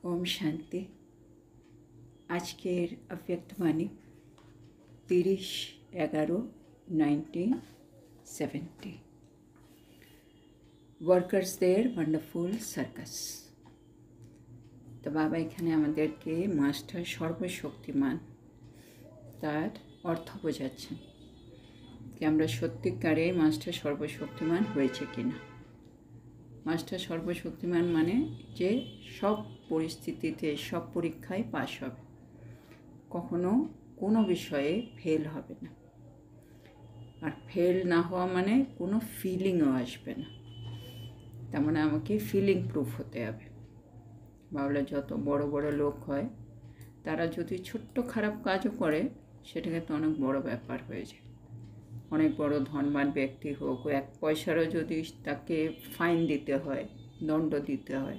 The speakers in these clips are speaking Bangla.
ओम शांति। आजकेर अव्यक्तवाणी 30/11/1970। ওয়ার্কার্সদের ওয়ান্ডারফুল সার্কাস। তো বাবা এখানে আমাদেরকে মাস্টার সর্বশক্তিমান তার অর্থ বোঝাচ্ছেন যে আমরা সত্যিকারে মাস্টার সর্বশক্তিমান হয়েছে কিনা। মাস্টার সর্বশক্তিমান মানে যে সব পরিস্থিতিতে সব পরীক্ষায় পাশ হবে, কখনো কোনো বিষয়ে ফেল হবে না। আর ফেল না হওয়া মানে কোনো ফিলিংও আসবে না। তার মানে আমাকে ফিলিং প্রুফ হতে হবে। বাবলা যত বড় বড় লোক হয় তারা যদি ছোট্ট খারাপ কাজও করে সেটাকে তো অনেক বড় ব্যাপার হয়ে যায়। অনেক বড় ধনবান ব্যক্তি হোক, 1 পয়সারও যদি তাকে ফাইন দিতে হয়, দণ্ড দিতে হয়,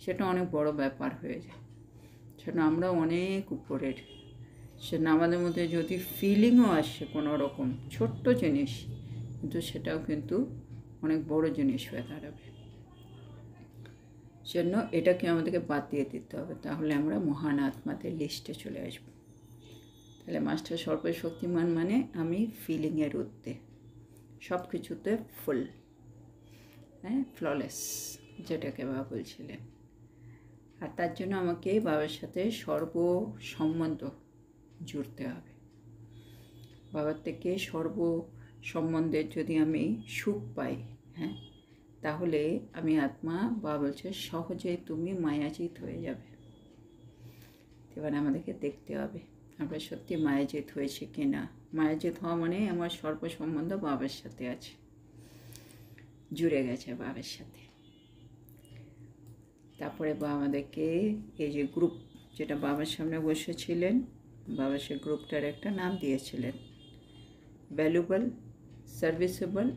সেটা অনেক বড় ব্যাপার হয়ে যায়। সেটা আমরা অনেক উপরের। সেটা আমাদের মধ্যে যদি ফিলিংও আসে কোনো রকম ছোট্ট জিনিস, কিন্তু সেটাও কিন্তু অনেক বড় জিনিস হয়ে দাঁড়াবে। সেজন্য এটাকে আমাদেরকে বাদ দিয়ে দিতে হবে, তাহলে আমরা মহান আত্মাদের লিস্টে চলে আসবো। তাহলে মাস্টার সর্বশক্তিমান মানে আমি ফিলিংয়ের ঊর্ধ্বে, সব কিছুতে ফুল, ফ্ললেস, যেটাকে বাবা বলছিলেন। আর তার জন্য আমাকে বাবার সাথে সর্বসম্বন্ধ জুড়তে হবে। বাবার থেকে সর্বসম্বন্ধের যদি আমি সুখ পাই, তাহলে আমি আত্মা, বাবা বলছে সহজেই তুমি মায়াজিত হয়ে যাবে। এবার আমাদেরকে দেখতে হবে আমরা সত্যি মায়াজিত হয়েছে কি না। মায়াজিত হওয়া মানে আমার সর্বসম্বন্ধ বাবার সাথে আছে, জুড়ে গেছে বাবার সাথে। তারপরে আমাদেরকে এই যে গ্রুপ, যেটা বাবার সামনে বসেছিলেন, বাবা সে গ্রুপটার একটা নাম দিয়েছিলেন, ভ্যালুয়েবল সার্ভিসেবল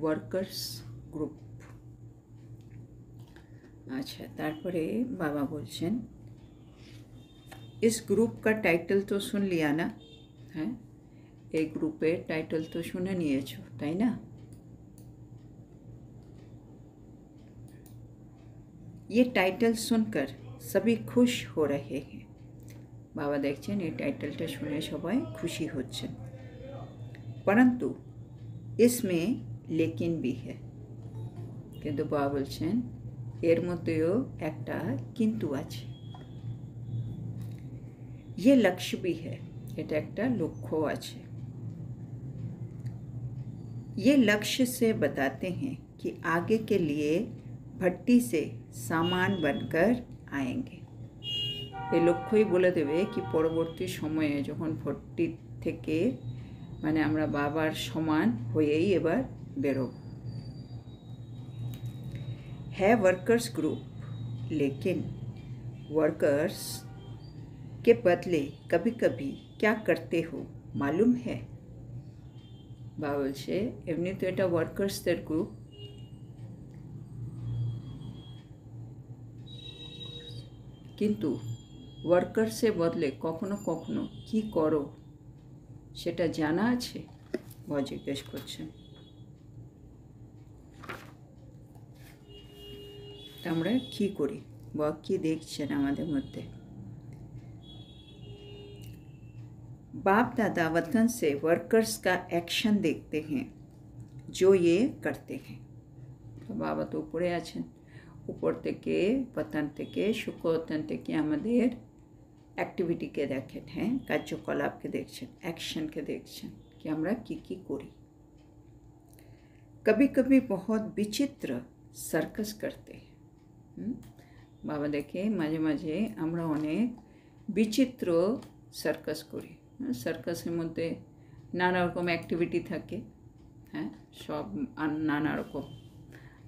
ওয়ার্কার্স গ্রুপ। আচ্ছা, তারপরে বাবা বলছেন इस ग्रुप का टाइटल तो सुन लिया ना। এই গ্রুপের টাইটেল তো শুনে নিয়েছো, তাই না? ये टाइटल सुनकर सभी खुश हो रहे हैं। बाबा देखছেন এই টাইটেলটা শুনে সবাই খুশি হচ্ছেন, परंतु इसमें लेकिन भी है। কিন্তু বাবা বলছেন এর মধ্যেও একটা কিন্তু আছে। ये लक्ष्य भी है, এটা একটা লক্ষ্য আছে। ये लक्ष्य से बताते हैं कि आगे के लिए भट्टी से सामान बनकर आएंगे। এই লক্ষ্যই বলে দেবে কি পরবর্তী সময়ে যখন ভট্টি থেকে মানে আমরা বাবার সমান হয়েই এবার বেরোব। है वर्कर्स ग्रुप, लेकिन वर्कर्स के बदले कभी कभी क्या करते हो मालूम है। বাবা বলছে এমনি তো এটা ওয়ার্কার্সদের গ্রুপ, কিন্তু ওয়ার্কার্সের বদলে কখনো কখনো কি করো সেটা জানা আছে? বাবা জিজ্ঞেস করছেন। আমরা কি করি বা কি দেখছেন আমাদের মধ্যে? बाप दादा वतन से वर्कर्स का एक्शन देखते हैं जो ये करते हैं। तो बाबा तो ऊपरे आছেন, উপর থেকে পতন থেকে সুখোতন থেকে আমাদের অ্যাক্টিভিটিকে দেখেন, কার্যকলাপকে দেখছেন, অ্যাকশনকে দেখছেন कि আমরা কি কি করি। कभी कभी बहुत विचित्र सर्कस करते हैं। বাবা দেখে মাঝে মাঝে আমরা অনেক বিচিত্র সার্কাস করি। সার্কাসের মধ্যে নানা রকম অ্যাক্টিভিটি থাকে, সব নানা রকম,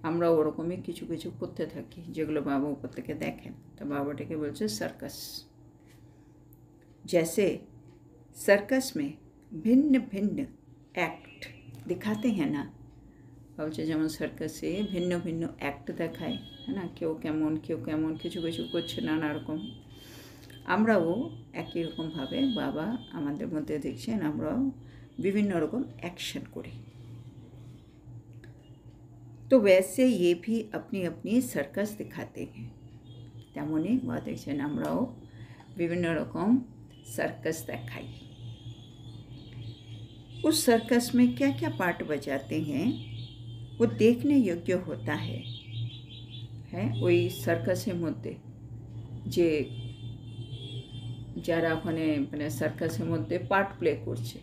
আমরা ওরকমই কিছু কিছু করতে থাকি যেগুলো বাবা উপর থেকে দেখেন। তো বাবাটাকে বলছে সার্কাস। जैसे सर्कस में भिन्न भिन्न एक्ट दिखाते हैं ना। বলছে যেমন সার্কাসে ভিন্ন ভিন্ন অ্যাক্ট দেখায়, না, কেউ কেমন কেউ কেমন কিছু কিছু করছে নানা রকম। আমরাও একই রকমভাবে বাবা আমাদের মধ্যে দেখছেন আমরাও বিভিন্ন রকম অ্যাকশন করি। तो वैसे ये भी अपनी अपनी सर्कस दिखाते हैं। তেমনই বা দেখছেন আমরাও বিভিন্ন রকম सर्कस दिखाई। उस सर्कस में क्या क्या पार्ट बजाते हैं वो देखने योग्य होता है ওই সার্কাসের মধ্যে যে যারা ওখানে মানে সার্কাসের মধ্যে পার্ট প্লে করছে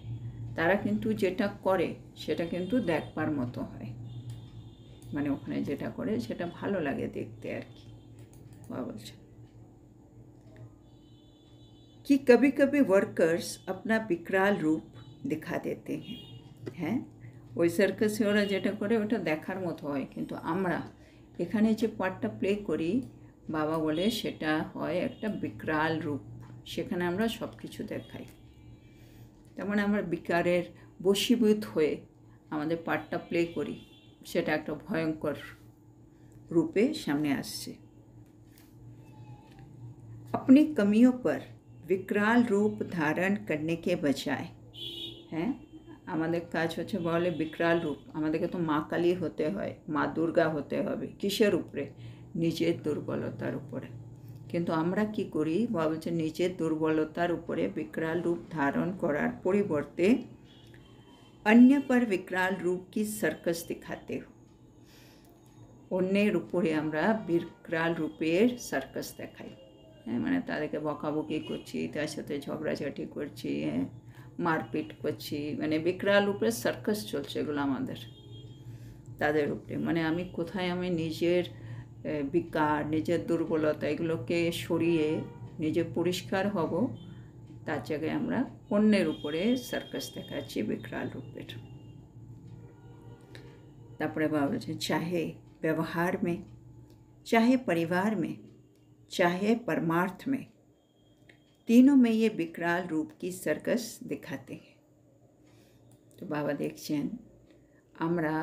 তারা কিন্তু যেটা করে সেটা কিন্তু দেখবার মতো হয়, মানে ওখানে যেটা করে সেটা ভালো লাগে দেখতে আর কি। বলছে कि कभी कभी वर्कर्स अपना विकराल रूप दिखा देते हैं। হ্যাঁ, ওই সার্কাসে ওরা যেটা করে ওটা দেখার মতো হয়, কিন্তু আমরা এখানে যে পার্টটা প্লে করি বাবা বলে সেটা হয় একটা বিকরাল রূপ, সেখানে আমরা সব কিছু দেখাই। তার মানে আমরা বিকারের বশীভূত হয়ে আমাদের পার্টটা প্লে করি, সেটা একটা ভয়ঙ্কর রূপে সামনে আসছে। अपनी कमियों पर विकराल रूप धारण करने के बजाय, হ্যাঁ আমাদের কাজ হচ্ছে বলে বিকরাল রূপ, আমাদেরকে তো মা কালী হতে হয়, মা দুর্গা হতে হবে, কিসের উপরে? নিজের দুর্বলতার উপরে। কিন্তু আমরা কি করি? বলছে নিজের দুর্বলতার উপরে বিকরাল রূপ ধারণ করার পরিবর্তে অন্য पर विकराल रूप की सर्कस दिखाते हो। অন্যের উপরে আমরা বিকরাল রূপের সার্কাস দেখাই। হ্যাঁ, মানে তাদেরকে বকাবকি করছি, তার সাথে ঝগড়াঝাটি করছি, হ্যাঁ মারপিট করছি, মানে বিকরাল রূপের সার্কাস চলছে এগুলো আমাদের তাদের উপরে। মানে আমি কোথায় আমি নিজের বিকার, নিজের দুর্বলতা এগুলোকে সরিয়ে নিজে পরিষ্কার হব, তার জায়গায় আমরা অন্যের উপরে সার্কাস দেখাচ্ছি বিকরাল রূপের। তারপরে বাবা বলছে चाहे व्यवहार में, चाहे परिवार में, चाहे परमार्थ में, तीनों में ये विकराल रूप की सर्कस दिखाते हैं। तो बाबा দেখছেন আমরা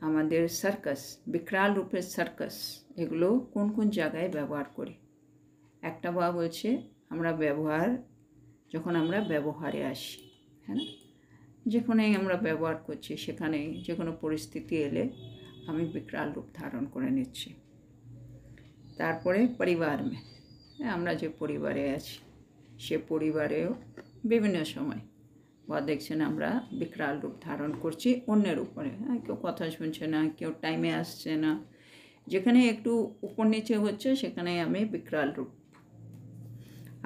আমাদের সার্কাস, বিকরাল রূপের সার্কাস এগুলো কোন কোন জায়গায় ব্যবহার করি। একটা বাবা বলছে আমরা ব্যবহার, যখন আমরা ব্যবহারে আসি, হ্যাঁ না, যেখানেই আমরা ব্যবহার করছি সেখানেই যে কোনো পরিস্থিতি এলে আমি বিকরাল রূপ ধারণ করে নিচ্ছি। তারপরে পরিবার মে, আমরা যে পরিবারে আছি সে পরিবারেও বিভিন্ন সময় বা দেখছেন আমরা বিকরাল রূপ ধারণ করছি অন্যের উপরে। হ্যাঁ, কেউ কথা শুনছে না, কেউ টাইমে আসছে না, যেখানে একটু উপর নিচে হচ্ছে সেখানে আমি বিকরাল রূপ।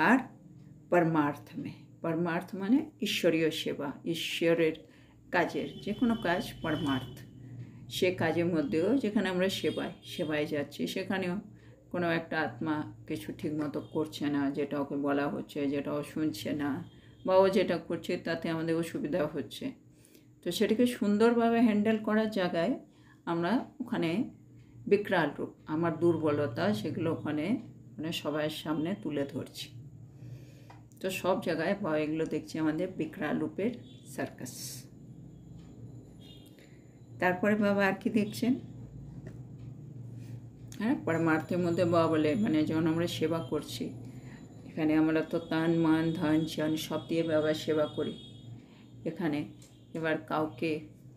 আর परमार्थ में, परमार्थ মানে ঈশ্বরীয় সেবা, ঈশ্বরের কাজের যে কোনো কাজ परमार्थ, সে কাজের মধ্যেও যেখানে আমরা সেবায় যাচ্ছি সেখানেও কোনো একটা আত্মা কিছু ঠিকমতো করছে না, যেটা ওকে বলা হচ্ছে, যেটা ও শুনছে না, বা ও যেটা করছে তাতে আমাদের অসুবিধা হচ্ছে, তো সেটাকে সুন্দরভাবে হ্যান্ডেল করার জায়গায় আমরা ওখানে বিকরাল রূপ, আমার দুর্বলতা সেগুলো ওখানে মানে সবার সামনে তুলে ধরছি। তো সব জায়গায় বা এগুলো দেখছি আমাদের বিকরাল রূপের সার্কাস। তারপরে বাবা আর কি দেখছেন? হ্যাঁ, পরমার্থের মধ্যে বাবা বলে মানে যখন আমরা সেবা করছি এখানে আমরা তো তান মান ধন জন সব দিয়ে বাবার সেবা করি। এখানে এবার কাউকে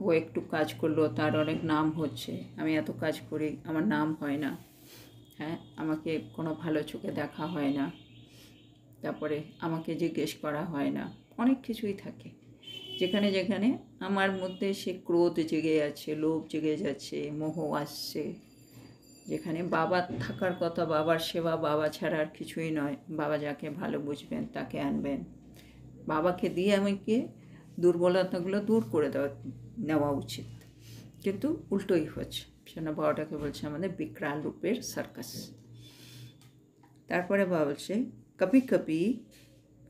ও একটু কাজ করলো, তার অনেক নাম হচ্ছে, আমি এত কাজ করি আমার নাম হয় না, হ্যাঁ আমাকে কোনো ভালো চোখে দেখা হয় না, তারপরে আমাকে জিজ্ঞেস করা হয় না, অনেক কিছুই থাকে যেখানে যেখানে আমার মধ্যে সে ক্রোধ জেগে যাচ্ছে, লোভ জেগে যাচ্ছে, মোহ আসছে, যেখানে বাবা থাকার কথা, বাবার সেবা বাবা ছাড়া আর কিছুই নয়, বাবা যাকে ভালো বুঝবেন তাকে আনবেন, বাবাকে দিয়ে আমাকে দুর্বলতাগুলো দূর করে নেওয়া উচিত, কিন্তু উল্টোই হচ্ছে। সেজন্য বাবাটাকে বলছে আমাদের বিকরাল রূপের সার্কাস। তারপরে বাবা বলছে কবি কবি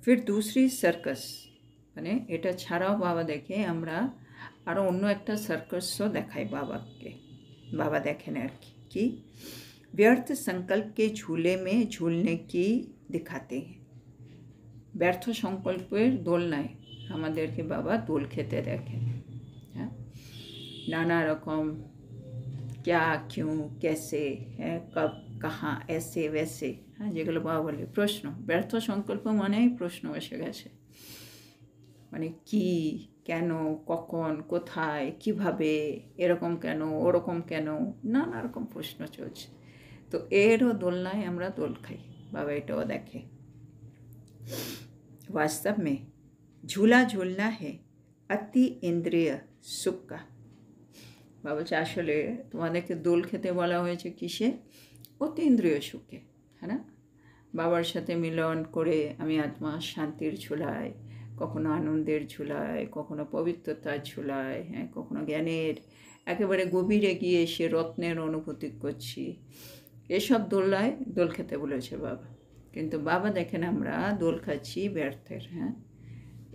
ফির দুসরি সার্কাস, মানে এটা ছাড়াও বাবা দেখে আমরা আরও অন্য একটা সার্কাসও দেখাই বাবাকে, বাবা দেখেন আর কি कि व्यर्थ संकल्प के झूले में झूलने की दिखाते हैं। ব্যর্থ সংকল্পের দোলনায় আমাদেরকে বাবা দোল খেতে দেখেন। হ্যাঁ, নানা রকম क्या क्यों कैसे, হ্যাঁ কব কাহা ऐसे वैसे, হ্যাঁ যেগুলো বাবা বলে প্রশ্ন, ব্যর্থ সংকল্প মানেই প্রশ্ন এসে গেছে, মানে কি, কেন, কখন, কোথায়, কিভাবে, এরকম কেন, ওরকম কেন, নানা রকম প্রশ্ন চলছে। তো এরও দোলনায় আমরা দোল খাই, বাবা এটাও দেখে। वास्तव में झूला झूलना है अति इंद्रिय सुख का। বাবা বলছে আসলে তোমাদেরকে দোল খেতে বলা হয়েছে কিসে? অতি ইন্দ্রিয় সুখে, হ্যাঁ না? বাবার সাথে মিলন করে আমি আত্মা শান্তির ঝুলায়, কখনো আনন্দের ঝুলায়, কখনো পবিত্রতার ঝুলায়, হ্যাঁ, কখনো জ্ঞানের একেবারে গভীরে গিয়ে সে রত্নের অনুভূতি করছি। এসব দোলায় দোল খেতে বলেছে বাবা। কিন্তু বাবা দেখেন আমরা দোল খাচ্ছি ব্যর্থের। হ্যাঁ,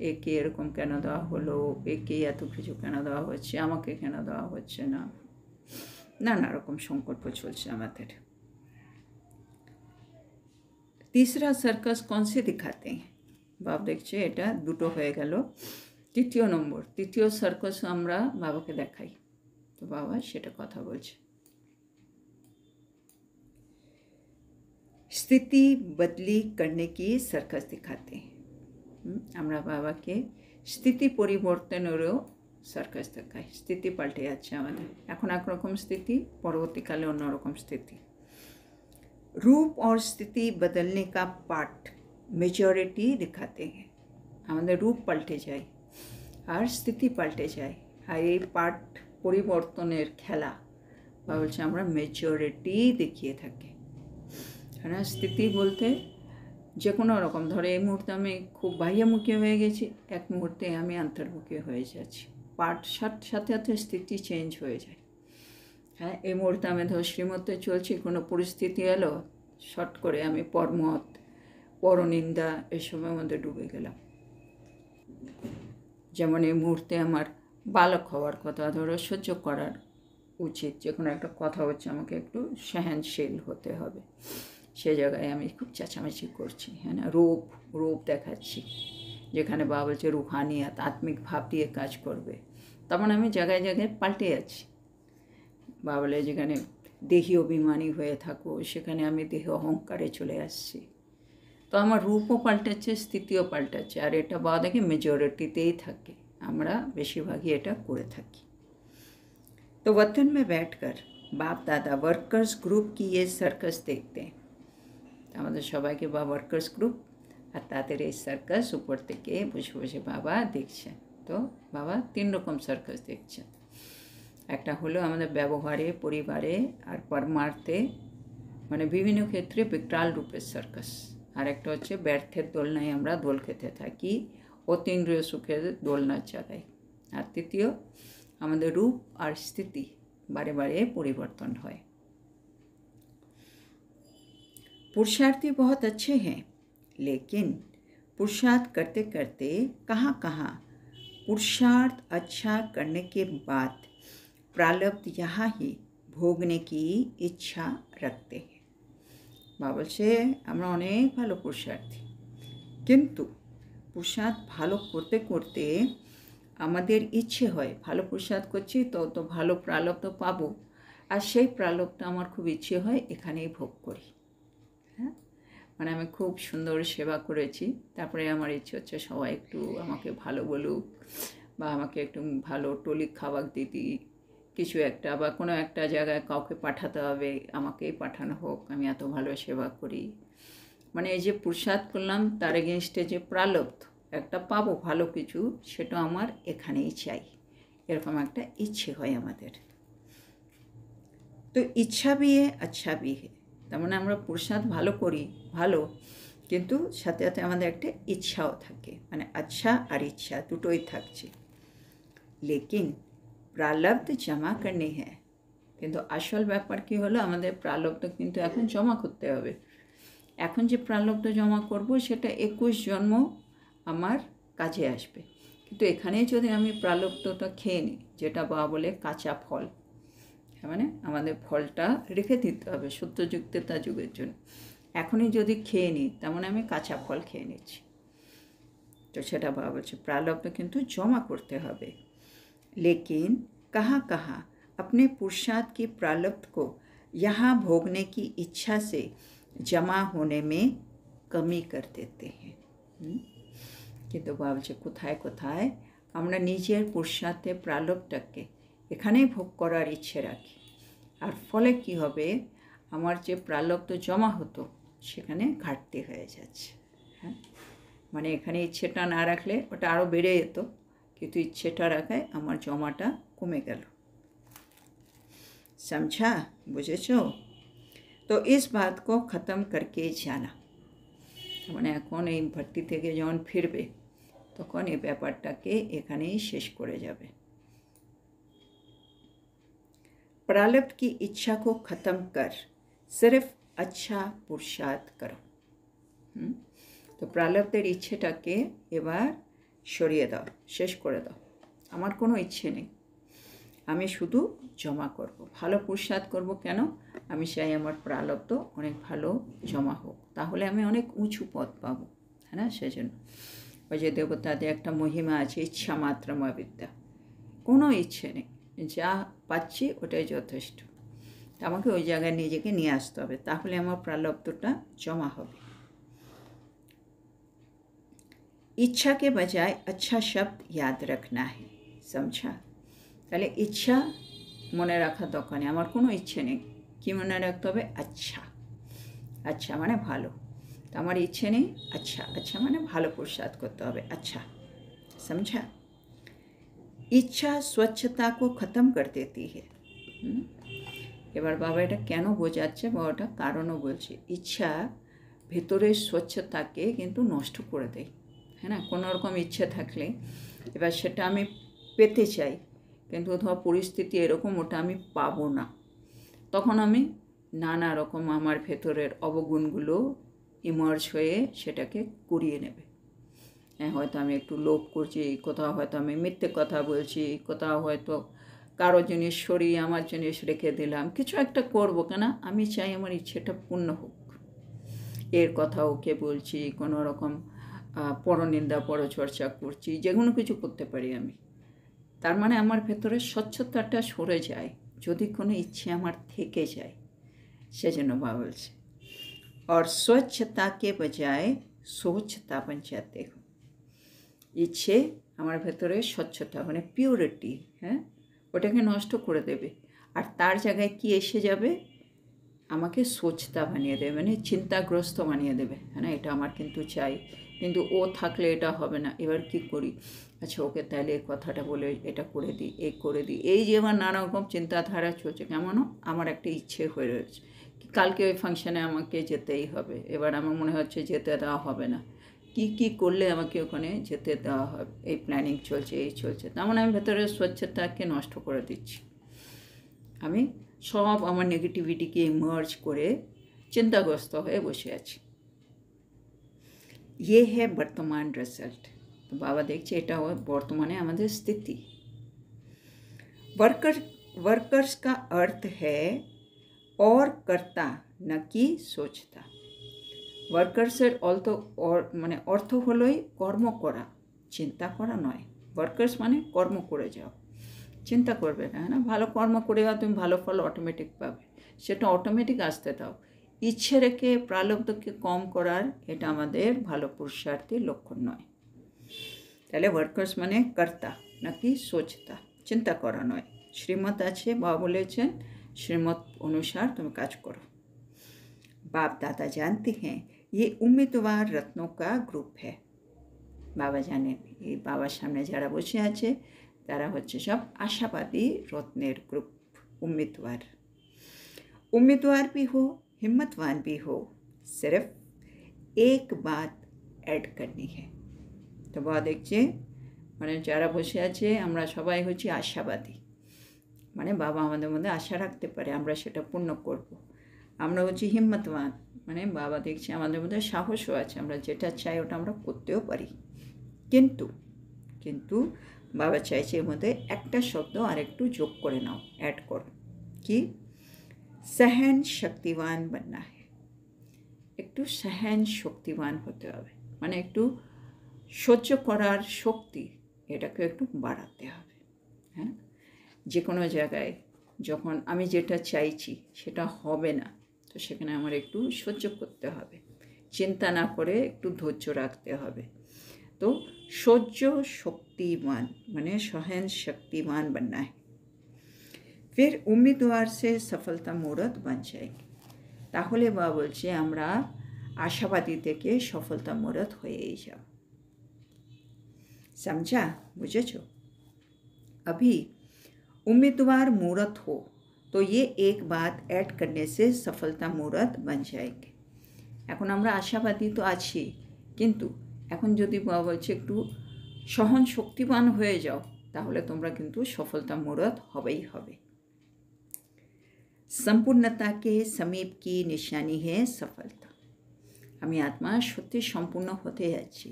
একে এরকম কেন দেওয়া হলো, একে এত কিছু কেন দেওয়া হচ্ছে, আমাকে কেন দেওয়া হচ্ছে না, নানা রকম সংকল্প চলছে আমাদের। तीसरा सर्कस कौन से दिखाते हैं? বাবা দেখছে এটা দুটো হয়ে গেল। তৃতীয় নম্বর, তৃতীয় সার্কাস আমরা বাবাকে দেখাই। তো বাবা সেটা কথা বলছে। स्थिति बदली करने की सर्कस दिखाते हैं। আমরা বাবাকে স্থিতি পরিবর্তনেরও সার্কাস দেখাই। স্থিতি পাল্টে যাচ্ছে আমাদের, এখন একরকম স্থিতি, পরবর্তীকালে অন্যরকম স্থিতি। रूप और स्थिति बदलने का पार्ट मेजॉरिटी दिखाते हैं। আমাদের রূপ পাল্টে যায় আর স্থিতি পাল্টে যায়, আর এই পার্ট পরিবর্তনের খেলা বা বলছে আমরা মেজরিটি দেখিয়ে থাকি। হ্যাঁ, স্থিতি বলতে যে কোনো রকম, ধরো এই মুহূর্তে আমি খুব বাহ্যমুখী হয়ে গেছি, এক মুহূর্তে আমি অন্তর্মুখী হয়ে যাচ্ছি। পার্ট সাথে সাথে স্থিতি চেঞ্জ হয়ে যায়। হ্যাঁ, এই মুহূর্তে আমি ধরো শ্রীমতে চলছি, কোনো পরিস্থিতি এলো, শর্ট করে আমি পরমত, পরনিন্দা এসবের মধ্যে ডুবে গেলাম। যেমন এই মুহূর্তে আমার বালক হওয়ার কথা, ধরো সহ্য করার উচিত, যে কোনো একটা কথা হচ্ছে, আমাকে একটু সহনশীল হতে হবে, সে জায়গায় আমি খুব চেঁচামেচি করছি। হ্যাঁ না, রূপ দেখাচ্ছি, যেখানে বাবা বলছে রুহানিয়াত, আত্মিক ভাব দিয়ে কাজ করবে, তখন আমি জায়গায় জায়গায় পাল্টে যাচ্ছি। বাবা বলে যেখানে দেহি অভিমানী হয়ে থাকো, সেখানে আমি দেহ অহংকারে চলে আসছি। তো আমার রূপও পাল্টাচ্ছে, স্থিতিও পাল্টাচ্ছে, আর এটা বাবা দেখে মেজরিটিতেই থাকে, আমরা বেশিরভাগই এটা করে থাকি। তো वतन में बैठकर बाप दादा वर्कर्स ग्रुप की ये सर्कस देखते हैं। আমাদের সবাইকে বা ওয়ার্কার্স গ্রুপ আর তাদের এই সার্কাস উপর থেকে বসে বসে বাবা দেখছেন। তো বাবা 3 রকম সার্কাস দেখছেন। একটা হলো আমাদের ব্যবহারে, পরিবারে আর পরমার্থে, মানে বিভিন্ন ক্ষেত্রে বিকরাল রূপের সার্কাস। আর একটা হচ্ছে ব্যর্থের দোলনায় আমরা দোল খেতে থাকি, অতীন্দ্রিয় সুখের দোলনার জায়গায়। আর তৃতীয়, আমাদের রূপ আর স্থিতি বারে বারে পরিবর্তন হয়। पुरुषार्थी बहुत अच्छे हैं, लेकिन पुरुषार्थ करते करते कहाँ कहाँ पुरुषार्थ अच्छा करने के बाद प्रारब्ध यहाँ ही भोगने की इच्छा रखते हैं। বাবা বলছে আমরা অনেক ভালো পুরুষার্থী, কিন্তু পুরুষার্থ ভালো করতে করতে আমাদের ইচ্ছে হয়, ভালো পুরুষার্থ করছি তো ভালো প্রারব্ধ পাবো, আর সেই প্রারব্ধটা আমার খুব ইচ্ছে হয় এখানেই ভোগ করি। হ্যাঁ, মানে আমি খুব সুন্দর সেবা করেছি, তারপরে আমার ইচ্ছে হচ্ছে সবাই একটু আমাকে ভালো বলুক, বা আমাকে একটু ভালো টলি খাবার দিদি, কিছু একটা, বা কোনো একটা জায়গায় কাউকে পাঠাতে হবে, আমাকেই পাঠানো হোক, আমি এত ভালো সেবা করি। মানে এই যে পুরুষার্থ করলাম তার এগেনস্টে যে প্রারব্ধ একটা পাবো ভালো কিছু, সেটা আমার এখানেই চাই, এরকম একটা ইচ্ছে হয় আমাদের। তো ইচ্ছা ভি হে আচ্ছা ভি হে, তার মানে আমরা পুরুষার্থ ভালো করি, ভালো, কিন্তু সাথে সাথে আমাদের একটা ইচ্ছাও থাকে, মানে আচ্ছা আর ইচ্ছা দুটোই থাকছে। লেকিন প্রারব্ধ জমা করনি হ্যাঁ, কিন্তু আসল ব্যাপার কী হলো, আমাদের প্রারব্ধ কিন্তু এখন জমা করতে হবে। এখন যে প্রারব্ধ জমা করব সেটা 21 জন্ম আমার কাজে আসবে, কিন্তু এখানে যদি আমি প্রারব্ধটা খেয়ে নিই, যেটা বাবা বলে কাঁচা ফল, মানে আমাদের ফলটা রেখে দিতে হবে সত্যযুক্ততা যুগের জন্য, এখনই যদি খেয়ে নিই তার মানে আমি কাঁচা ফল খেয়ে নিচ্ছি। তো সেটা বাবা বলছে প্রারব্ধ কিন্তু জমা করতে হবে। लेकिन कहाँ कहाँ अपने पुरुषार्थ की प्रारब्ध को यहाँ भोगने की इच्छा से जमा होने में कमी कर देते हैं। কিন্তু বাবা বলছে কোথায় কোথায় আমরা নিজের পুরুষার্থে প্রারব্ধটাকে এখানেই ভোগ করার ইচ্ছে রাখি, আর ফলে কি হবে, আমার যে প্রালব্ধ জমা হতো সেখানে ঘাটতি হয়ে যাচ্ছে। হ্যাঁ, মানে এখানে ইচ্ছেটা না রাখলে ওটা আরও বেড়ে যেত, কিন্তু ইচ্ছেটা রাখায় আমার জমাটা কমে গেল। समझा? বুঝেছো? তো इस बात को ख़त्म करके जाना, মানে এখন এই ভর্তি থেকে যখন ফিরবে তখন এই ব্যাপারটাকে এখানেই শেষ করে যাবে। प्रारब्ध की इच्छा को ख़त्म कर सिर्फ अच्छा पुरुषार्थ करो। তো প্রারব্ধের ইচ্ছেটাকে এবার সরিয়ে দাও, শেষ করে দাও। আমার কোনো ইচ্ছে নেই, আমি শুধু জমা করব, ভালো পুরুষার্থ করব। কেন? আমি চাই আমার প্রারব্ধ অনেক ভালো জমা হোক, তাহলে আমি অনেক উঁচু পদ পাবো। হ্যাঁ না? সেজন্য ওই যে দেবতাদের একটা মহিমা আছে, ইচ্ছা মাত্রময় বিদ্যা। কোনো ইচ্ছে নেই, যা পাচ্ছি ওটাই যথেষ্ট। আমাকে ওই জায়গায় নিজেকে নিয়ে আসতে হবে, তাহলে আমার প্রারব্ধটা জমা হবে। इच्छा के बजाय अच्छा शब्द याद रखना है। समझा? তাহলে ইচ্ছা মনে রাখার দরকার নেই, আমার কোনো ইচ্ছে নেই। কি মনে রাখতে হবে? আচ্ছা। আচ্ছা মানে ভালো। তো আমার ইচ্ছে নেই, আচ্ছা। আচ্ছা মানে ভালো পুরুষার্থ করতে হবে, আচ্ছা। समझा? ইচ্ছা স্বচ্ছতা को खत्म कर देती है। এবার বাবা এটা কেন বোঝাচ্ছে, বাবাটা কারণও বলছে। ইচ্ছা ভেতরের স্বচ্ছতাকে কিন্তু নষ্ট করে দেয়। হ্যাঁ না? কোনো রকম ইচ্ছে থাকলে এবার সেটা আমি পেতে চাই, কিন্তু ধর পরিস্থিতি এরকম ওটা আমি পাবো না, তখন আমি নানা রকম আমার ভেতরের অবগুণগুলো ইমার্জ হয়ে সেটাকে কুড়িয়ে নেবে। হ্যাঁ, হয়তো আমি একটু লোভ করছি, কোথাও হয়তো আমি মিথ্যে কথা বলছি, কোথাও হয়তো কারো জিনিস সরিয়ে আমার জিনিস রেখে দিলাম, কিছু একটা করবো। কেন? আমি চাই আমার ইচ্ছেটা পূর্ণ হোক। এর কথা ওকে বলছি, কোনো রকম পরনিন্দা পরচর্চা করছি, যেগুলো কিছু করতে পারি আমি, তার মানে আমার ভেতরে স্বচ্ছতাটা সরে যায় যদি কোনো ইচ্ছে আমার থেকে যায়। সেজন্য বাবা বলছে और स्वच्छता के बजाय सोचता बन जाते हो। ইচ্ছে আমার ভেতরে স্বচ্ছতা মানে পিউরিটি, হ্যাঁ, ওটাকে নষ্ট করে দেবে। আর তার জায়গায় কি এসে যাবে? আমাকে সোচতা বানিয়ে দেবে, মানে চিন্তাগ্রস্ত বানিয়ে দেবে। হ্যাঁ, এটা আমার কিন্তু চাই, কিন্তু ও থাকলে এটা হবে না, এবার কি করি? আচ্ছা ওকে তাহলে এই কথাটা বলে এটা করে দিই, এই করে দিই। এই যে আমার নানা রকম চিন্তাধারা চলছে, কেমনও আমার একটা ইচ্ছে হয়ে রয়েছে কালকে ওই ফাংশানে আমাকে যেতেই হবে। এবার আমার মনে হচ্ছে যেতে দেওয়া হবে না, কি করলে আমাকে ওখানে যেতে দেওয়া হবে, এই প্ল্যানিং চলছে, এই চলছে। তার মানে আমি ভেতরের স্বচ্ছতাকে নষ্ট করে দিচ্ছি। আমি সব আমার নেগেটিভিটিকে মার্জ করে চিন্তাগ্রস্ত হয়ে বসে আছি। ये है वर्तमान रिजल्ट। तो बाबा देखिए এটা বর্তমানে আমাদের স্থিতি। वर्कर्स का अर्थ है और कर्ता न कि सोचता। ওয়ার্কার্সের মানে অর্থ হলোই কর্ম করা, চিন্তা করা নয়। ওয়ার্কার্স মানে কর্ম করে যাও, চিন্তা করবে না। হ্যাঁ, ভালো কর্ম করে যাও, তুমি ভালো ফল অটোমেটিক পাবে, সেটা অটোমেটিক আসতে দাও। ইচ্ছে রেখে প্রারব্ধকে কম করার এটা আমাদের ভালো পুরুষার্থী লক্ষণ নয়। তাহলে ওয়ার্কার্স মানে কর্তা নাকি সোচতা, চিন্তা করা নয়। শ্রীমত আছে, বাবা বলেছেন শ্রীমত অনুসার তুমি কাজ করো। बाप दादा जानते हैं ये उम्मीदवार रत्नों का ग्रुप है। বাবা জানেন এই বাবার সামনে যারা বসে আছে তারা হচ্ছে সব आशावादी रत्नेर ग्रुप। उम्मीदवार भी हो, हिम्मतवान भी हो, सिर्फ एक बात ऐड करनी है। तो বাবা দেখছে মানে যারা বসে আছে আমরা সবাই হচ্ছে আশাবাদী, মানে বাবা আমাদের মধ্যে আশা রাখতে পারে আমরা সেটা পূর্ণ করব। আমরা হচ্ছি হিম্মতওয়ান, মানে বাবা দেখছি আমাদের মধ্যে সাহসও আছে, আমরা যেটা চাই ওটা আমরা করতেও পারি। কিন্তু বাবা চাইছে এর মধ্যে একটা শব্দ আর একটু যোগ করে নাও, অ্যাড করো। কি? सहन शक्तिवान बनना है। একটু सहन শক্তিবান হতে হবে, মানে একটু সহ্য করার শক্তি এটাকে একটু বাড়াতে হবে। হ্যাঁ, যে কোনো জায়গায় যখন আমি যেটা চাইছি সেটা হবে না, তো সেখানে আমার একটু সহ্য করতে হবে, চিন্তা না করে একটু ধৈর্য রাখতে হবে। तो सौज्य शक्तिवान माने सहन शक्तिवान बनना है। फिर उम्मीदवार से सफलता मुहूर्त बन जाएगी। তাহলে বাবা বলছে আমরা आशावादी থেকে সফলতা মূরত হয়েই যাব। समझा? बुझेছো? अभी उम्मीदवार मुहूर्त हो तो ये एक बात ऐड करने से सफलता मुहूर्त बन जाएंगे। এখন আমরা আশাবাদী তো আছি, কিন্তু এখন যদি বাবা বলছে একটু সহন শক্তিবান হয়ে যাও, তাহলে তোমরা কিন্তু সফলতা মুহূর্ত হবেই হবে। संपूर्णता के समीप की निशानी है सफलता। আমি আত্মা সত্যি সম্পূর্ণ হতে যাচ্ছি,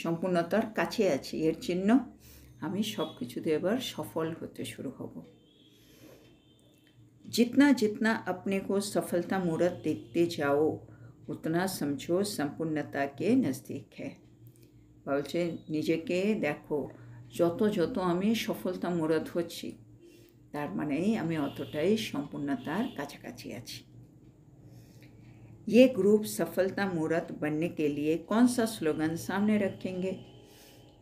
সম্পূর্ণতার কাছে আছি, এর চিহ্ন আমি সব কিছুতে এবার সফল হতে শুরু হব। जितना जितना अपने को सफलता मुहूर्त देखते जाओ उतना समझो संपूर्णता के नज़दीक है। বলছে নিজেকে দেখো, যত যত আমি সফলতা মুহূর্ত হচ্ছি, তার মানেই আমি অতটাই সম্পূর্ণতার কাছাকাছি আছি। ये ग्रुप सफलता मुहूर्त बनने के लिए कौन सा स्लोगन सामने रखेंगे?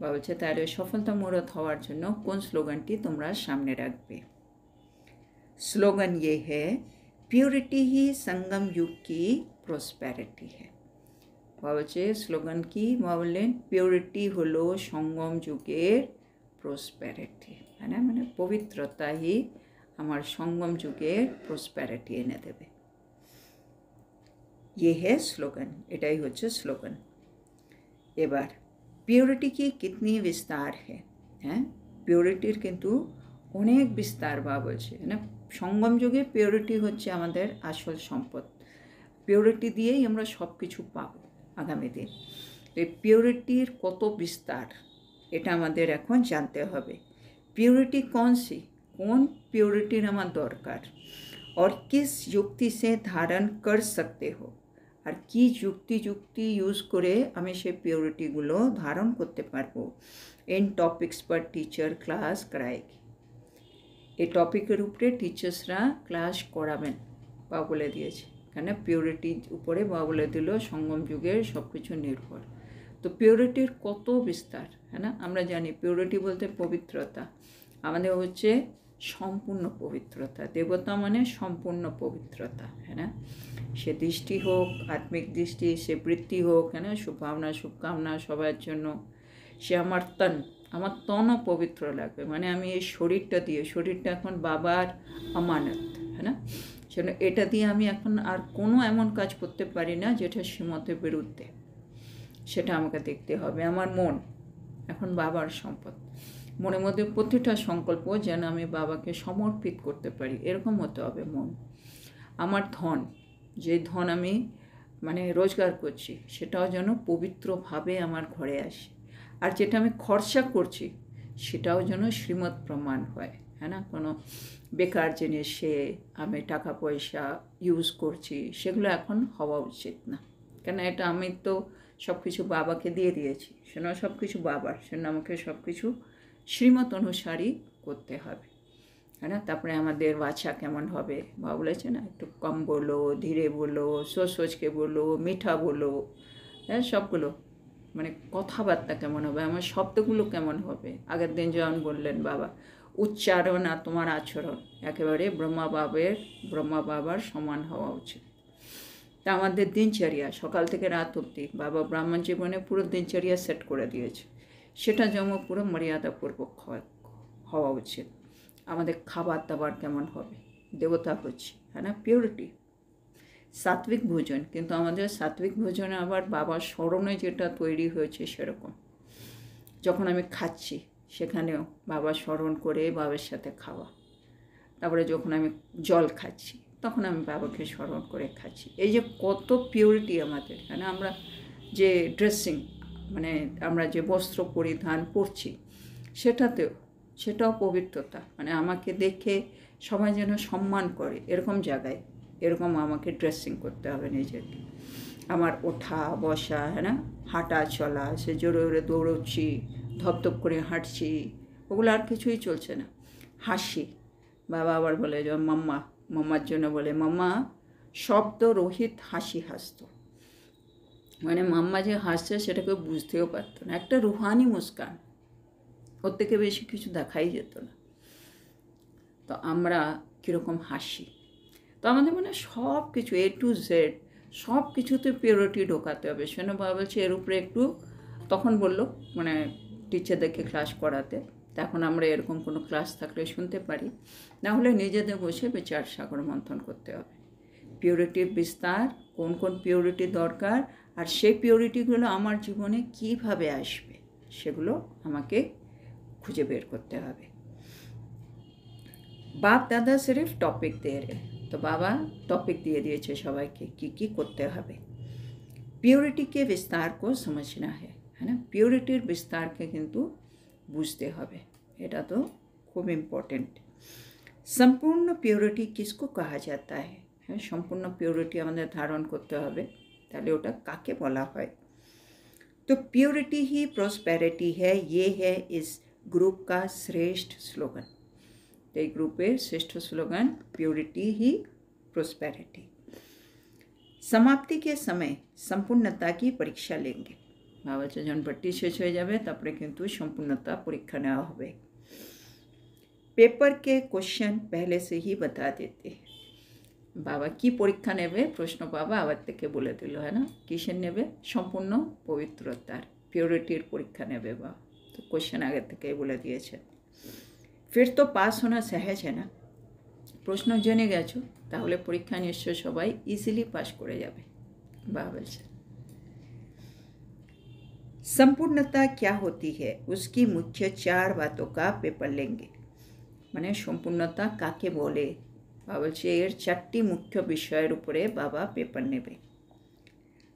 বলছে তাহলে সফলতা মুহূর্ত হওয়ার জন্য কোন স্লোগানটি তোমরা সামনে রাখবে? स्लोगन ये है, प्योरिटी ही संगम युग की प्रॉस्पेरिटी है। বলছে স্লোগান কি? বললেন পিওরিটি হলো সঙ্গম যুগের প্রসপ্যারিটি, হ্যাঁ না, মানে পবিত্রতাই আমার সঙ্গম যুগের প্রসপ্যারিটি এনে দেবে। ये है স্লোগান, এটাই হচ্ছে স্লোগান। এবার পিওরিটি কি কিতনি বিস্তার है? হ্যাঁ, পিওরিটির কিন্তু অনেক বিস্তার বা বলছে, না সঙ্গম যুগে পিওরিটি হচ্ছে আমাদের আসল সম্পদ। পিওরিটি দিয়েই আমরা সব কিছু পাবো আগামী দিন। এই পিওরিটির কত বিস্তার, এটা আমাদের এখন জানতে হবে। পিওরিটি কোন সি, কোন পিওরিটির আমার দরকার, और किस युक्ति से धारण कर सकते हो, আর কি যুক্তি ইউজ করে আমি সেই পিওরিটিগুলো ধারণ করতে পারবো। इन टॉपिक्स पर टीचर क्लास कराएगी। এই টপিকের উপরে টিচার্সরা ক্লাস করাবেন বা বলে দিয়েছে, কেন পিওরিটির উপরে বা বলে দিল সঙ্গম যুগের সব কিছু নির্ভর। তো পিওরিটির কত বিস্তার, হ্যাঁ না, আমরা জানি পিওরিটি বলতে পবিত্রতা, আমাদের হচ্ছে সম্পূর্ণ পবিত্রতা। দেবতা মানে সম্পূর্ণ পবিত্রতা, হ্যাঁ না, সে দৃষ্টি হোক, আত্মিক দৃষ্টি, সে বৃত্তি হোক, হ্যাঁ না, শুভভাবনা শুভকামনা সবার জন্য। সে আমার তনও পবিত্র লাগবে, মানে আমি এই শরীরটা দিয়ে, শরীরটা এখন বাবার আমানত, হ্যাঁ না, সেটা এটা দিয়ে আমি এখন আর কোনো এমন কাজ করতে পারি না যেটা শ্রীমতের বিরুদ্ধে, সেটা আমাকে দেখতে হবে। আমার মন এখন বাবার সম্পদ, মনের মধ্যে প্রতিটা সংকল্প যেন আমি বাবাকে সমর্পিত করতে পারি, এরকম হতে হবে মন। আমার ধন, যে ধন আমি মানে রোজগার করছি, সেটাও যেন পবিত্রভাবে আমার ঘরে আসে। আর যেটা আমি খরচা করছি সেটাও যেন শ্রীমৎ প্রমাণ হয়, হ্যাঁ না, কোনো বেকার জিনিসে আমি টাকা পয়সা ইউজ করছি, সেগুলো এখন হওয়া উচিত না। কেন এটা আমি তো সব কিছু বাবাকে দিয়ে দিয়েছি, সেটা সব কিছু বাবার, সেটা আমাকে সব কিছু শ্রীমত অনুসারী করতে হবে, হ্যাঁ না। তারপরে আমাদের বাচ্চা কেমন হবে, বাবা বলেছে না, একটু কম বলো, ধীরে বলো, সোচকে বলো, মিঠা বলো, হ্যাঁ, সবগুলো মানে কথাবার্তা কেমন হবে, আমার শব্দগুলো কেমন হবে। আগের দিন যেমন বললেন বাবা, উচ্চারণ আর তোমার আচরণ একেবারে ব্রহ্মা বাবার সমান হওয়া উচিত। তা আমাদের দিনচর্যা সকাল থেকে রাত অবধি বাবা ব্রাহ্মণ জীবনে পুরো দিনচর্যা সেট করে দিয়েছে, সেটা যেমন পুরো মর্যাদাপূর্বক হওয়া উচিত। আমাদের খাবার দাবার কেমন হবে, দেবতা হচ্ছে, হ্যাঁ না, পিওরিটি। সাত্বিক ভোজন, কিন্তু আমাদের সাত্বিক ভোজনে আবার বাবার স্মরণে যেটা তৈরি হয়েছে সেরকম। যখন আমি খাচ্ছি সেখানেও বাবা স্মরণ করে বাবার সাথে খাওয়া। তারপরে যখন আমি জল খাচ্ছি তখন আমি বাবাকে স্মরণ করে খাচ্ছি। এই যে কত পিওরিটি আমাদের, হ্যাঁ না। আমরা যে ড্রেসিং, মানে আমরা যে বস্ত্র পরিধান করছি সেটাও পবিত্রতা, মানে আমাকে দেখে সবাই যেন সম্মান করে, এরকম জায়গায় এরকম আমাকে ড্রেসিং করতে হবে নিজেকে। আমার ওঠা বসা, হ্যাঁ না, হাঁটা চলা, সে জোরে জোরে দৌড়চ্ছি, ধপধপ করে হাঁটছি, ওগুলো আর কিছুই চলছে না। হাসি, বাবা আবার বলে যে মাম্মার জন্য বলে মাম্মা শব্দ রহিত হাসি হাসত, মানে মাম্মা যে হাসছে সেটাকে বুঝতেও পারতো না, একটা রুহানি মুস্কান, ওর থেকে বেশি কিছু দেখাই যেত না। তো আমরা কীরকম হাসি, তো আমাদের মানে সব কিছু A to Z সব কিছুতে পিওরিটি ঢোকাতে হবে। সেজন্য বাবা বলছে এর উপরে একটু, তখন বললো মানে টিচারদেরকে ক্লাস করাতে। এখন আমরা এরকম কোনো ক্লাস থাকলে শুনতে পারি, না হলে নিজেদের বসে বিচার সাগর মন্থন করতে হবে। পিওরিটির বিস্তার, কোন কোন পিওরিটি দরকার, আর সেই পিওরিটিগুলো আমার জীবনে কিভাবে আসবে সেগুলো আমাকে খুঁজে বের করতে হবে। বাপ দাদা সিরিফ টপিক দে রে, তো বাবা টপিক দিয়ে দিয়েছে সবাইকে কি কি করতে হবে। পিওরিটি কে বিস্তার কো সমঝনা হ্যাঁ না, পিওরিটির বিস্তারকে কিন্তু বুঝতে হবে, এটা তো খুব ইম্পর্টেন্ট। সম্পূর্ণ পিওরিটি কিসকো কাহা যাতা হ্যাঁ, সম্পূর্ণ পিওরিটি আমাদের ধারণ করতে হবে, তাহলে ওটা কাকে বলা হয়। तो प्योरिटी ही प्रॉस्पेरिटी है, ये है इस ग्रुप का श्रेष्ठ स्लोगन। तो এই গ্রুপের শ্রেষ্ঠ স্লোগান प्योरिटी ही प्रॉस्पेरिटी। समाप्ति के समय संपूर्णता की परीक्षा लेंगे। বাবা যখন ভর্তি শেষ হয়ে যাবে তারপরে কিন্তু সম্পূর্ণতা পরীক্ষা নেওয়া হবে। पेपर के क्वेश्चन पहले से ही बता देते हैं। বাবা কি পরীক্ষা নেবে প্রশ্ন বাবা আবার থেকে বলে দিল, হ্যাঁ না, কিসের নেবে, সম্পূর্ণ পবিত্রতার পিওরিটির পরীক্ষা নেবে বা, তো কোশ্চেন আগে থেকেই বলে দিয়েছে। ফির তো পাস হোনা সহজ है না, প্রশ্ন জেনে গেছো তাহলে পরীক্ষা নিশ্চয় সবাই ইজিলি পাস করে যাবে। বাবা বলছে संपूर्णता क्या होती है उसकी मुख्य 4 बातों का पेपर लेंगे। মানে সম্পূর্ণতা কাকে বলে বাবা বলছে এর 4টি মুখ্য বিষয়ের উপরে বাবা পেপার নেবে।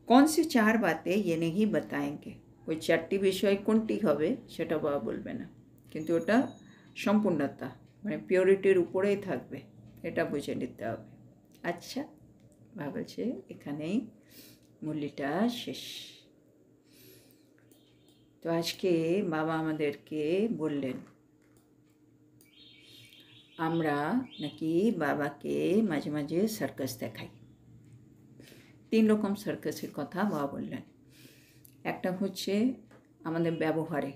कौन सी 4 बातें ये नहीं बताएंगे, ওই 4টি বিষয় কোনটি হবে সেটা বাবা বলবে না, কিন্তু ওটা সম্পূর্ণতা মানে পিওরিটির উপরেই থাকবে, এটা বুঝে নিতে হবে। আচ্ছা বাবা বলছে এখানেই মূল্যটা শেষ। তো আজকে বাবা আমাদেরকে বললেন আমরা নাকি বাবাকে মাঝে মাঝে সার্কাস দেখাই। 3 রকম সার্কাসের কথা বাবা বললেন। একটা হচ্ছে আমাদের ব্যবহারে,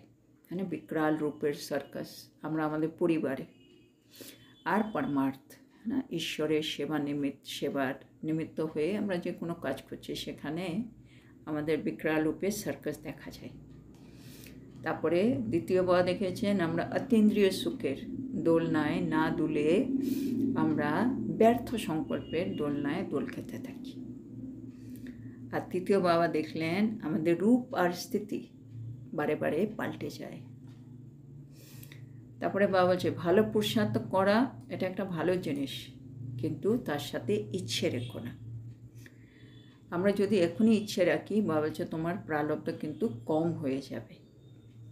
মানে বিকরাল রূপের সার্কাস আমরা আমাদের পরিবারে, আর পরমার্থ না ঈশ্বরের সেবার নিমিত্ত হয়ে আমরা যে কোনো কাজ করছি সেখানে আমাদের বিকরাল রূপের সার্কাস দেখা যায়। তারপরে দ্বিতীয় বাবা দেখেছেন আমরা অতীন্দ্রিয় সুখের দোলনায় না দুলে আমরা ব্যর্থ সংকল্পের দোলনায় দোল খেতে থাকি। আর তৃতীয় বাবা দেখলেন আমাদের রূপ আর স্থিতি বারে বারে পাল্টে যায়। তারপরে বাবা বলছে ভালো পুরুষার্থ করা এটা একটা ভালো জিনিস, কিন্তু তার সাথে ইচ্ছে রেখো না। আমরা যদি এখনই ইচ্ছে রাখি বাবা বলছে তোমার প্রারব্ধ কিন্তু কম হয়ে যাবে,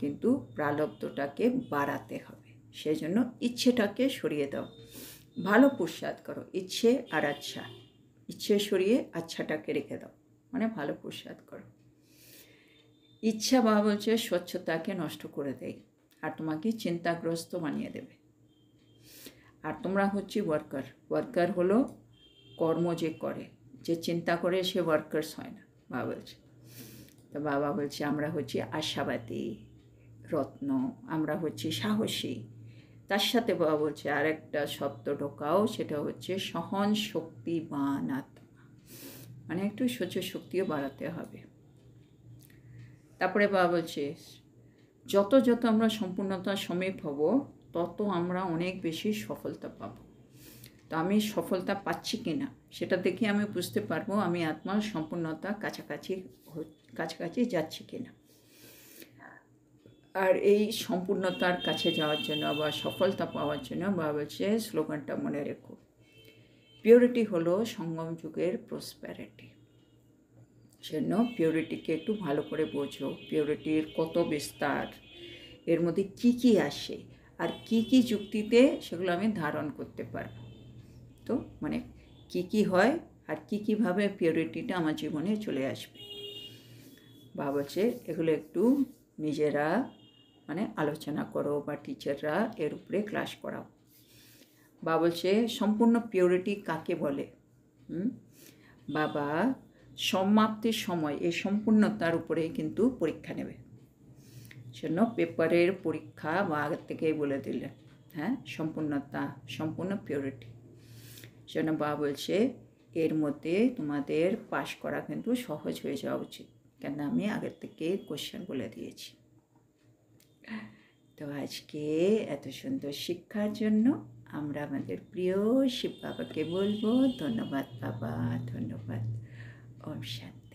কিন্তু প্রারব্ধটাকে বাড়াতে হবে, সেই জন্য ইচ্ছেটাকে সরিয়ে দাও, ভালো পুরুষার্থ করো, ইচ্ছে আর আচ্ছা, ইচ্ছে সরিয়ে আচ্ছাটাকে রেখে দাও, মানে ভালো পুরুষার্থ করো। ইচ্ছা বাবা বলছে স্বচ্ছতাকে নষ্ট করে দেয় আর তোমাকে চিন্তাগ্রস্ত বানিয়ে দেবে। আর তোমরা হচ্ছে ওয়ার্কার, ওয়ার্কার হলো কর্ম যে করে, যে চিন্তা করে সে ওয়ার্কার্স হয় না বাবা বলছে। তো বাবা বলছে আমরা হচ্ছি আশাবাদী রত্ন, আমরা হচ্ছি সাহসী। তার সাথে বাবা বলছে আর একটা শব্দ ঢোকাও, সেটা হচ্ছে সহন শক্তিবান আত্মা, মানে একটু সহ্য শক্তিও বাড়াতে হবে। তারপরে বাবা বলছে যত যত আমরা সম্পূর্ণতার সমীপ হব তত আমরা অনেক বেশি সফলতা পাব। তো আমি সফলতা পাচ্ছি কি না সেটা দেখে আমি বুঝতে পারবো আমি আত্মার সম্পূর্ণতা কাছাকাছি যাচ্ছি কিনা। আর এই সম্পূর্ণতার কাছে যাওয়ার জন্য বা সফলতা পাওয়ার জন্য বাবা বলছে স্লোগানটা মনে রেখো, পিওরিটি হলো সঙ্গম যুগের প্রসপ্যারিটি। সেজন্য পিওরিটিকে একটু ভালো করে বোঝো, পিওরিটির কত বিস্তার, এর মধ্যে কি কি আসে আর কি কি যুক্তিতে সেগুলো আমি ধারণ করতে পারবো। তো মানে কি কি হয় আর কি কীভাবে পিওরিটিটা আমার জীবনে চলে আসবে। বাবা বলছে এগুলো একটু নিজেরা মানে আলোচনা করো বা টিচাররা এর উপরে ক্লাস করাও। বাবা বলছে সম্পূর্ণ পিওরিটি কাকে বলে। বাবা সমাপ্তির সময় এই সম্পূর্ণতার উপরে কিন্তু পরীক্ষা নেবে, সেজন্য পেপারের পরীক্ষা বা আগের থেকেই বলে দিলেন, হ্যাঁ সম্পূর্ণতা সম্পূর্ণ পিওরিটি। জন্য বাবা বলছে এর মধ্যে তোমাদের পাশ করা কিন্তু সহজ হয়ে যাওয়া উচিত, কেন আমি আগের থেকে কোশ্চেন বলে দিয়েছি। তো আজকে এত সুন্দর শিক্ষার জন্য আমরা আমাদের প্রিয় শিব বাবাকে বলবো ধন্যবাদ বাবা, ধন্যবাদ। ওম শান্তি।